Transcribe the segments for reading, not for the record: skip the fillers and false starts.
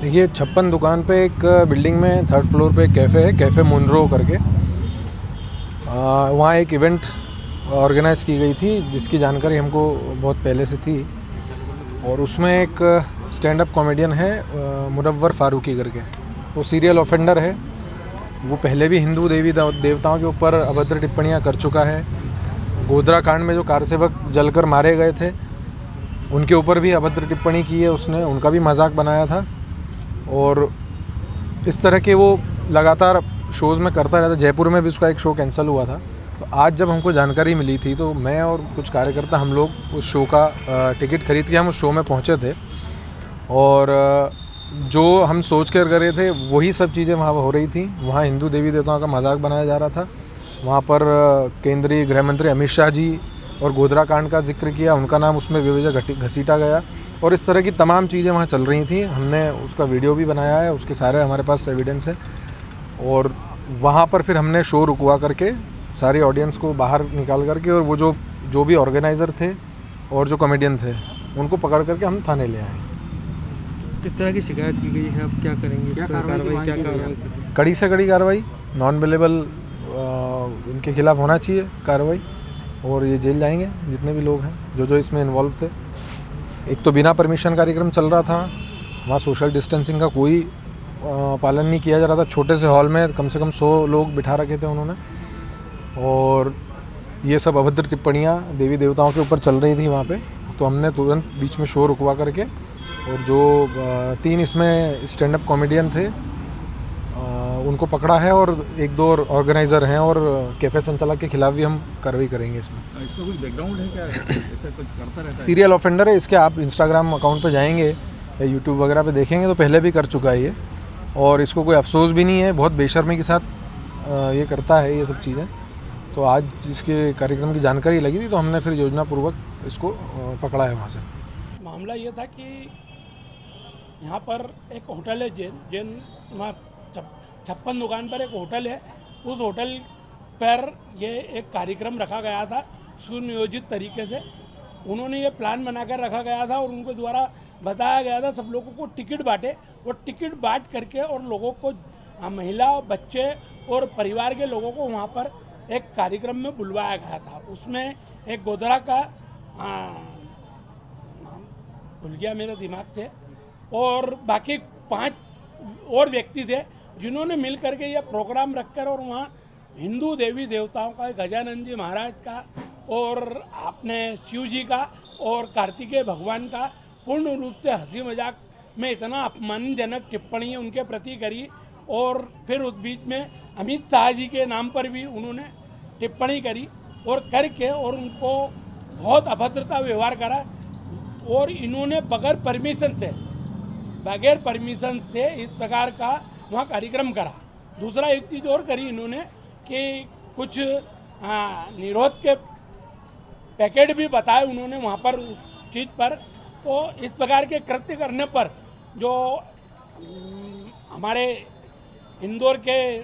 देखिए 56 दुकान पे एक बिल्डिंग में थर्ड फ्लोर पे एक कैफ़े है, कैफ़े मुनरो करके। वहाँ एक इवेंट ऑर्गेनाइज़ की गई थी जिसकी जानकारी हमको बहुत पहले से थी, और उसमें एक स्टैंड अप कॉमेडियन है मुनव्वर फारूकी करके। वो सीरियल ऑफेंडर है। वो पहले भी हिंदू देवी देवताओं के ऊपर अभद्र टिप्पणियाँ कर चुका है। गोधरा कांड में जो कारसेवक जलकर मारे गए थे उनके ऊपर भी अभद्र टिप्पणी की है उसने, उनका भी मजाक बनाया था। और इस तरह के वो लगातार शोज़ में करता रहता। जयपुर में भी उसका एक शो कैंसिल हुआ था। तो आज जब हमको जानकारी मिली थी तो मैं और कुछ कार्यकर्ता हम लोग उस शो का टिकट खरीद के हम उस शो में पहुंचे थे, और जो हम सोच कर रहे थे वही सब चीज़ें वहाँ हो रही थी। वहाँ हिंदू देवी देवताओं का मजाक बनाया जा रहा था। वहाँ पर केंद्रीय गृह मंत्री अमित शाह जी और गोधरा कांड का जिक्र किया, उनका नाम उसमें बेवजह घसीटा गया, और इस तरह की तमाम चीज़ें वहाँ चल रही थी। हमने उसका वीडियो भी बनाया है, उसके सारे हमारे पास एविडेंस है। और वहाँ पर फिर हमने शो रुकवा करके सारी ऑडियंस को बाहर निकाल करके, और वो जो भी ऑर्गेनाइज़र थे और जो कॉमेडियन थे उनको पकड़ करके हम थाने ले आए। किस तरह की शिकायत की गई है, अब क्या करेंगे, क्या कार्रवाई? कड़ी से कड़ी कार्रवाई, नॉन अवेलेबल इनके खिलाफ होना चाहिए कार्रवाई, और ये जेल जाएंगे जितने भी लोग हैं जो इसमें इन्वॉल्व थे। एक तो बिना परमिशन कार्यक्रम चल रहा था, वहाँ सोशल डिस्टेंसिंग का कोई पालन नहीं किया जा रहा था। छोटे से हॉल में कम से कम 100 लोग बिठा रखे थे उन्होंने, और ये सब अभद्र टिप्पणियाँ देवी देवताओं के ऊपर चल रही थी वहाँ पे। तो हमने तुरंत बीच में शो रुकवा करके, और जो 3 इसमें स्टैंड अप कॉमेडियन थे उनको पकड़ा है, और 1-2 ऑर्गेनाइज़र हैं, और कैफ़े संचालक के खिलाफ भी हम कार्रवाई करेंगे। इसमें इसका कुछ बैकग्राउंड है क्या? ऐसा कुछ करता रहता है? सीरियल ऑफेंडर है। इसके आप इंस्टाग्राम अकाउंट पे जाएंगे या यूट्यूब वगैरह पे देखेंगे तो पहले भी कर चुका है ये, और इसको कोई अफसोस भी नहीं है। बहुत बेशर्मी के साथ ये करता है ये सब चीज़ें। तो आज इसके कार्यक्रम की जानकारी लगी थी तो हमने फिर योजनापूर्वक इसको पकड़ा है वहाँ से। मामला ये था कि यहाँ पर एक होटल है जैन वहाँ 56 दुकान पर एक होटल है। उस होटल पर ये एक कार्यक्रम रखा गया था सुनियोजित तरीके से। उन्होंने ये प्लान बनाकर रखा गया था और उनके द्वारा बताया गया था सब लोगों को टिकट बांटे, और टिकट बांट करके और लोगों को, महिला, बच्चे और परिवार के लोगों को वहाँ पर एक कार्यक्रम में बुलवाया गया था। उसमें एक गोधरा का नाम भूल गया मेरे दिमाग से, और बाकी 5 और व्यक्ति थे जिन्होंने मिल करके यह प्रोग्राम रखकर और वहाँ हिंदू देवी देवताओं का, गजानन जी महाराज का और अपने शिव जी का और कार्तिकेय भगवान का पूर्ण रूप से हंसी मजाक में इतना अपमानजनक टिप्पणी उनके प्रति करी। और फिर उस बीच में अमित शाह जी के नाम पर भी उन्होंने टिप्पणी करी और करके और उनको बहुत अभद्रता व्यवहार करा। और इन्होंने बगैर परमिशन से इस प्रकार का वहाँ कार्यक्रम करा। दूसरा एक चीज़ और करी इन्होंने कि कुछ निरोध के पैकेट भी बताए उन्होंने वहाँ पर उस चीज़ पर। तो इस प्रकार के कृत्य करने पर जो हमारे इंदौर के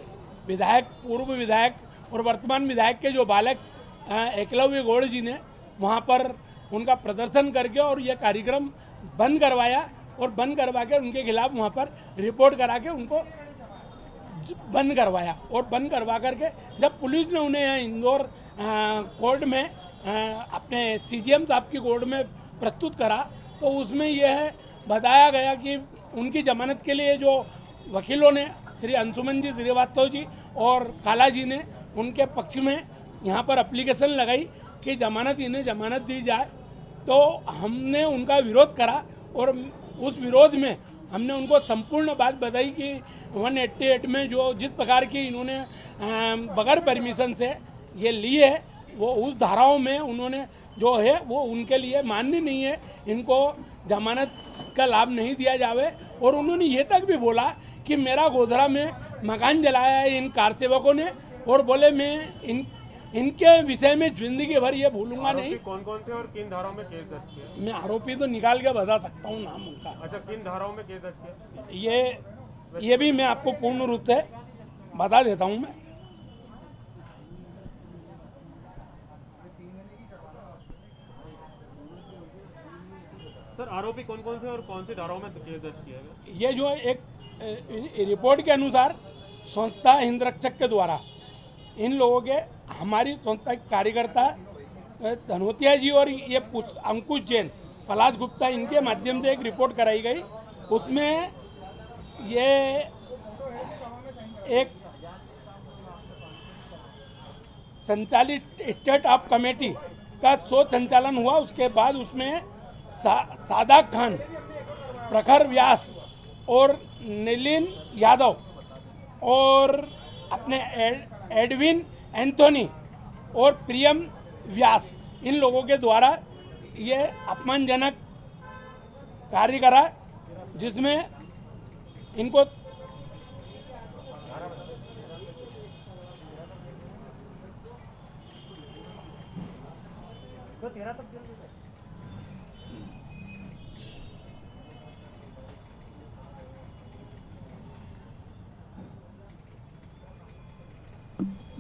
विधायक, पूर्व विधायक और वर्तमान विधायक के जो बालक एकलव्य गौड़ जी ने वहाँ पर उनका प्रदर्शन करके और यह कार्यक्रम बंद करवाया, और बंद करवा के उनके खिलाफ वहाँ पर रिपोर्ट करा के उनको बंद करवाया। और बंद करवा करके जब पुलिस ने उन्हें यहाँ इंदौर कोर्ट में अपने CGM साहब की कोर्ट में प्रस्तुत करा तो उसमें यह बताया गया कि उनकी जमानत के लिए जो वकीलों ने श्री अंशुमन जी श्रीवास्तव जी और काला जी ने उनके पक्ष में यहाँ पर एप्लीकेशन लगाई कि इन्हें जमानत दी जाए। तो हमने उनका विरोध करा और उस विरोध में हमने उनको संपूर्ण बात बताई कि 188 में जो जिस प्रकार की इन्होंने बगैर परमिशन से ये ली है वो उस धाराओं में उन्होंने जो है वो उनके लिए मान्य नहीं है, इनको जमानत का लाभ नहीं दिया जावे। और उन्होंने ये तक भी बोला कि मेरा गोधरा में मकान जलाया है इन कार सेवकों ने, और बोले मैं इनके विषय में जिंदगी भर ये भूलूंगा नहीं। कौन कौन थे और किन धाराओं में केस दर्ज किया? मैं आरोपी तो निकाल के बता सकता हूँ नाम उनका। अच्छा, किन धाराओं में केस दर्ज किया? ये भी मैं आपको पूर्ण रूप से बता देता हूँ। मैं सर आरोपी कौन कौन से और कौन सी धाराओं में केस दर्ज किया गया? ये जो एक रिपोर्ट के अनुसार संस्था हिंद रक्षक के द्वारा इन लोगों के हमारी संस्था के कार्यकर्ता धनोतिया जी और ये अंकुश जैन, पलाश गुप्ता, इनके माध्यम से एक रिपोर्ट कराई गई। उसमें ये एक संचालित स्टेट ऑफ कमेटी का शोध संचालन हुआ। उसके बाद उसमें सादाक खान, प्रखर व्यास और नीलिन यादव और अपने एडविन एंथोनी और प्रियम व्यास, इन लोगों के द्वारा ये अपमानजनक कार्य करा, जिसमें इनको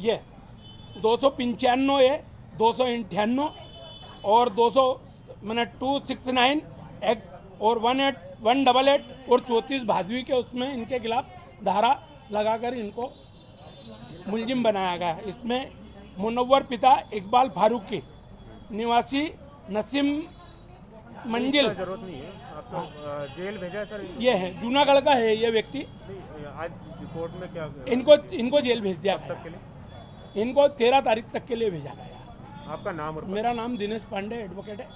ये 295 है, 298 और 269 एक्ट और 188 और 34 भादवी के उसमें इनके खिलाफ धारा लगाकर इनको मुलजिम बनाया गया है। इसमें मुनव्वर पिता इकबाल फारूकी, निवासी नसीम मंजिल, जरूरत नहीं है आपको जेल भेजा है सर? ये है जूनागढ़ का है ये व्यक्ति। आज रिपोर्ट में क्या इनको जेल भेज दिया तक के गया, लिए? इनको 13 तारीख तक के लिए भेजा गया। आपका नाम और मेरा नाम दिनेश पांडे एडवोकेट है।